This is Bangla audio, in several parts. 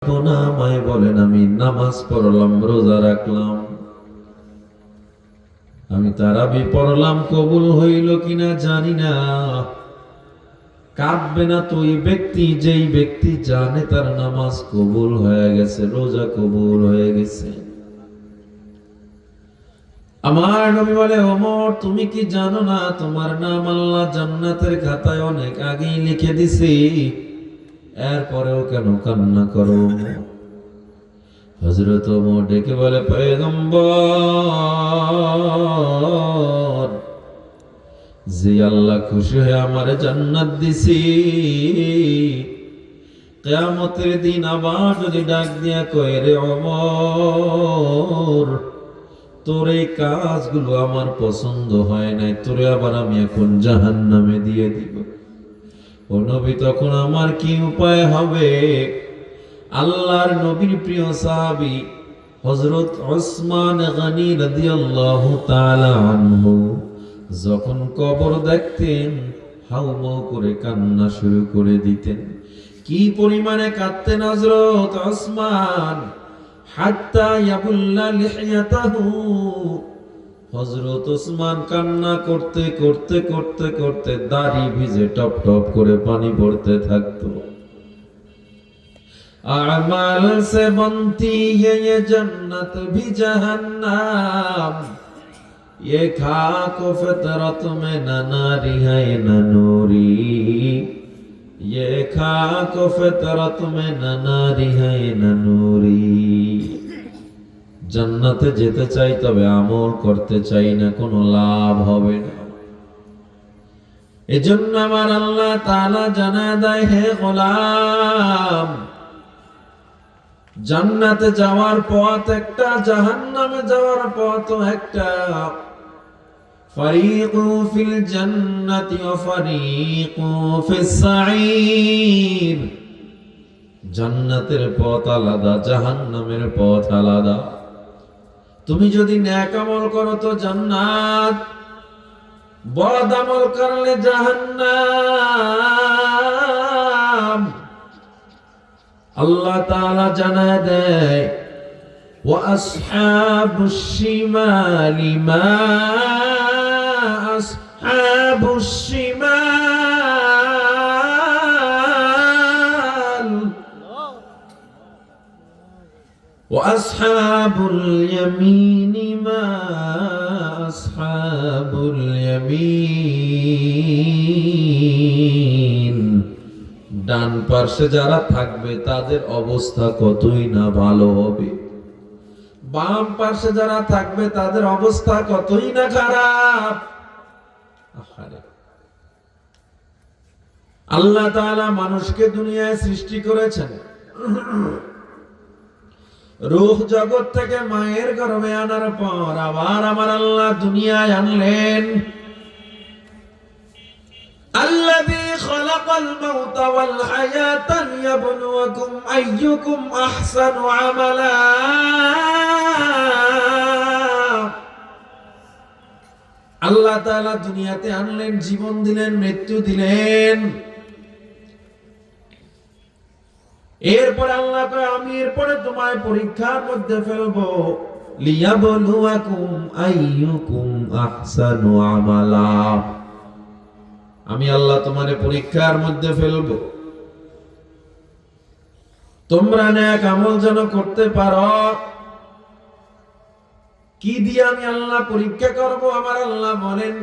আমায় বলেন, আমি নামাজ পড়লাম, রোজা রাখলাম, আমি তারাবি পড়লাম, কবুল হইল কিনা জানি না। কাঁদবে না তো ওই ব্যক্তি, যেই ব্যক্তি জানে তার নামাজ কবুল হয়ে গেছে, রোজা কবুল হয়ে গেছে। আমার নবী বলে, ওমর তুমি কি জানো না তোমার নাম আল্লাহ জান্নাতের খাতায় অনেক আগেই লিখে দিছি, এরপরেও কেন কান্না করো? হযরত ওমর ডেকে বলে, পয়গম্বর, যে আল্লাহ খুশি হয়ে আমারে জান্নাত দিছি, কিয়ামতের দিন আবার যদি ডাক দিয়া কয়, রে ওমর তোর এই কাজগুলো আমার পছন্দ হয় নাই, তোরে আবার আমি এখন জাহান্নামে দিয়ে দিব, ও নবী তখন আমার কি উপায় হবে? আল্লাহর নবীর প্রিয় সাহাবী হযরত ওসমান গনি রাদিয়াল্লাহু তাআলা আনহু যখন কবর দেখতেন, হাউমাউ করে কান্না শুরু করে দিতেন। কি পরিমাণে কাঁদতেন হযরত ওসমান, হাত্তা ইয়াবুল্লা লিহিয়াতাহু। হযরত ওসমান কান্না করতে করতে করতে করতে দাড়ি ভিজে টপ টপ করে পানি পড়তে থাকতো। अमाल से बनती है ये जन्नत भी जहन्नम, ये खाक फितरत में न नारी है न नूरी, ये खाक फितरत में न नारी है न नूरी। জান্নাতে যেতে চাই, তবে আমল করতে চাই না, কোনো লাভ হবে না। এজন্য আমার আল্লাহ তাআলা জানায় দেয়, হে গোলাম, জান্নাতে যাওয়ার পথ একটা, জাহান্নামে যাওয়ার পথ একটা। ফারিকু ফিল জান্নাতি ওয়া ফারিকু ফিস সাঈর। জান্নাতের পথ আলাদা, জাহান্নামের পথ আলাদা। তুমি যদি নেক আমল করো তো জান্নাত, বদ আমল করলে জাহান্নাম। আল্লাহ তাআলা জানায় দেয়, ওয়া আসহাবুশ শিমালি মা আসহাবুশ শিমাল ওয়া আসহাবুল ইয়ামিনি মা আসহাবুল ইয়ামিন। ডান পার্শ্বে যারা থাকবে তাদের অবস্থা কতই না ভালো হবে, বাম পার্শ্বে যারা থাকবে তাদের অবস্থা কতই না খারাপ। আল্লাহ তাআলা মানুষকে দুনিয়ায় সৃষ্টি করেছেন, রূহ জগৎ থেকে মায়ের গর্ভে আনার পর আবার আমার আল্লাহ দুনিয়ায় আনলেন। الذي خلق الموت والحياة ليبلوكم أيكم أحسن عملا। আল্লাহ তাআলা দুনিয়াতে আনলেন, জীবন দিলেন, মৃত্যু দিলেন। এরপরে আল্লাহ কয়, আমি এরপরে তোমায় পরীক্ষার মধ্যে ফেলবো, লিয়াবলুয়াকুম আইয়ুকুম আহসানু আমালা। আমি আল্লাহ তোমারে পরীক্ষার মধ্যে ফেলবো, তোমরা নেক আমল যেন করতে পারো। কি দিয়ে আমি আল্লাহ পরীক্ষা করব? আমার আল্লাহ বলেন,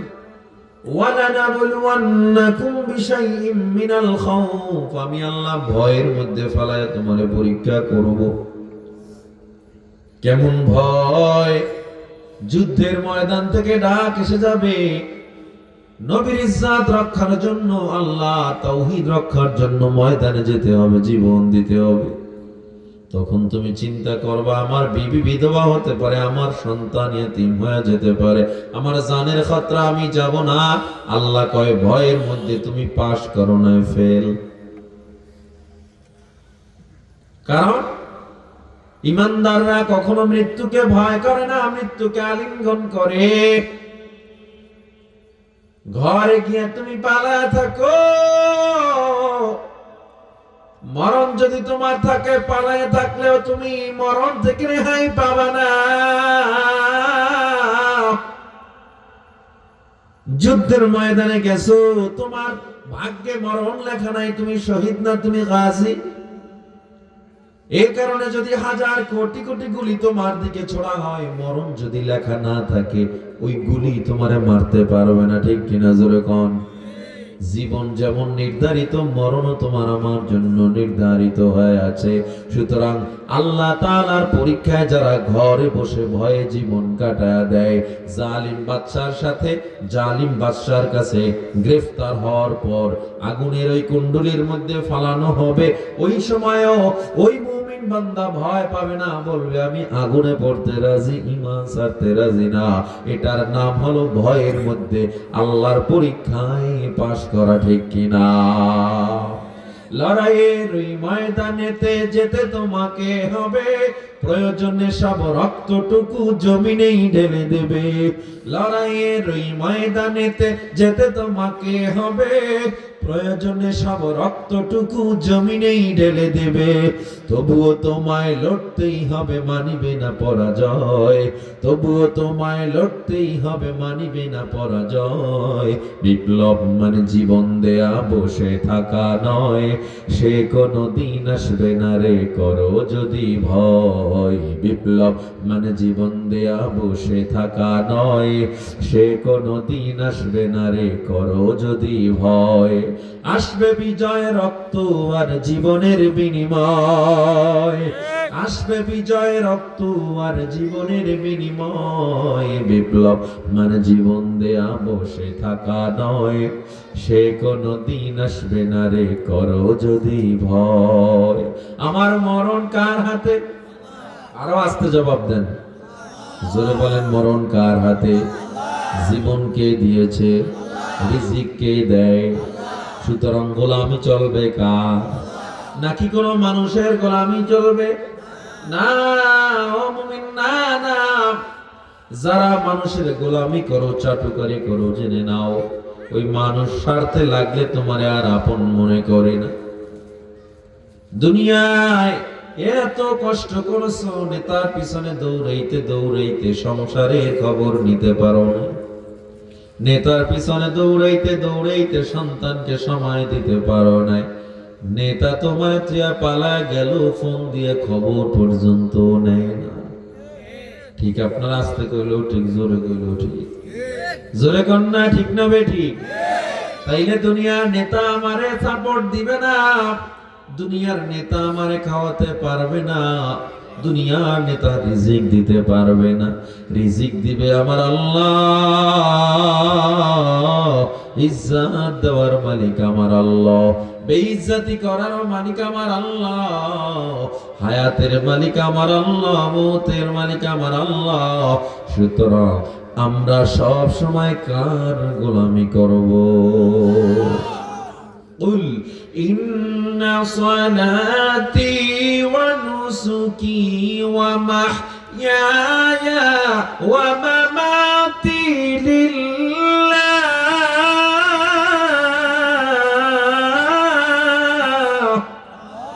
ওয়ালানাবলুওয়ান্নাকুম বিশাইইম মিনাল খাউফ। আমি আল্লাহ ভয়ের মধ্যে ফেলায় তোমারে পরীক্ষা করব। কেমন ভয়? যুদ্ধের ময়দান থেকে ডাক এসে যাবে, নবীর ইজ্জত রক্ষার জন্য, আল্লাহ তাওহীদ রক্ষার জন্য ময়দানে যেতে হবে, জীবন দিতে হবে। তখন তুমি চিন্তা করবা, আমার বিবি বিধবা হতে পারে, আমার সন্তান ইতিম হয়ে যেতে পারে, আমার জানের খতরা, আমি যাব না। আল্লাহ কয়, ভয়ের মধ্যে তুমি পাস করো না, ফেল। কারণ ঈমানদাররা কখনো মৃত্যুকে ভয় করে না, মৃত্যুকে আলিঙ্গন করে। ঘরে গিয়ে তুমি পালা থাকো, মরণ যদি তোমার থাকে, পালায়ে থাকলেও তুমি মরণ থেকে রেহাই পাবা না। যুদ্ধের ময়দানে গেছো, তোমার ভাগ্যে মরণ লেখা নাই, তুমি শহীদ না, তুমি গাজী। এই কারণে যদি হাজার কোটি কোটি গুলি তোমার দিকে ছোড়া হয়, মরণ যদি লেখা না থাকে, ওই গুলি তোমারে মারতে পারবে না। ঠিক কিনা জোরে কোন? জীবন যেমন নির্ধারিত, মরণও তোমার আমার জন্য নির্ধারিত হয়ে আছে। সুতরাং আল্লাহ তাআলার পরীক্ষায় যারা ঘরে বসে ভয়ে জীবন কাটায় দেয়, জালিম বাদশার সাথে জালিম বাদশার কাছে গ্রেফতার হওয়ার পর আগুনের ওই কুণ্ডলীর মধ্যে ফালানো হবে, ওই সময়ও ওই মুমিন বান্দা ভয় পাবে না, বলবে আমি আগুনে পড়তে রাজি, ঈমান ছাড়তে রাজি না। এটার নাম হলো ভয়ের মধ্যে আল্লাহর পরীক্ষায় পাশ করা। ঠিক কিনা? লড়াইয়ের ওই ময়দানেতে যেতে তোমাকে হবে, প্রয়োজনে সব রক্তটুকু জমিনেই ঢেলে দেবে। লড়াইয়ের ওই ময়দানেতে যেতে তোমাকে হবে, প্রয়োজনে সব রক্তটুকু জমিনেই ঢেলে দেবে। তবুও তোমায় লড়তেই হবে, মানিবে না পরাজয়। তবুও তোমায় লড়তেই হবে, মানিবে না পরাজয়। বিপ্লব মানে জীবন দেয়া, বসে থাকা নয়, সে কোনো দিন আসবে না রে, করো যদি ভয়। বিপ্লব মানে জীবন দেয়া, বসে থাকা নয়, সে কোনো দিন আসবে না রে, করো যদি ভয়। আসবে বিজয়, রক্ত আর জীবনের বিনিময়। আসবে বিজয়, রক্ত আর জীবনের বিনিময়। বিপ্লব মানে জীবন দেয়া, বসে থাকা নয়, সে কোনো দিন আসবে না রে, করো যদি ভয়। আমার মরণ কার হাতে? আরো আস্তে জবাব দেন, জোরে বলেন, মরণ কার হাতে? জীবন কে দিয়েছে? রিজিক কে দেয়? সুতরাং গোলামি চলবে কার? নাকি কোনো মানুষের গোলামি চলবে? না ও মুমিন, না না। যারা মানুষের গোলামি করো, চাটুকারি করো, জেনে নাও ওই মানুষ স্বার্থে লাগলে তোমার আর আপন মনে করে না। দুনিয়ায় এত কষ্ট করছো, নেতার পিছনে দৌড়াইতে দৌড়াইতে সংসারের খবর নিতে পারো না। নেতার পিছনে দৌড়াইতে দৌড়াইতে সন্তানকে সময় দিতে পারো না। নেতা তোমার চেয়ে পালায় গেল, ফোন দিয়ে খবর পর্যন্ত নেয় না। ঠিক? আপনার আস্তে কইলেও ঠিক, জোরে কইলেও ঠিক। জোরে কর না, ঠিক না বে ঠিক? তাইলে দুনিয়ার নেতা আমারে সাপোর্ট দিবে না, দুনিয়ার নেতা আমারে খাওয়াতে পারবে না, দুনিয়ার নেতা রিজিক দিতে পারবে না। রিজিক দিবে আমার আল্লাহ, ইজ্জত দেওয়ার মালিক আমার আল্লাহ, বেইজ্জতি করার মালিক আমার আল্লাহ, হায়াতের মালিক আমার আল্লাহ, মৌতের মালিক আমার আল্লাহ। সুতরাং আমরা সব সময় কার গোলামি করব? কুল ইন্না সালাতি ওয়া নুসুকি ওয়া মাহইয়ায়া ওয়া মামাতি লিল্লাহি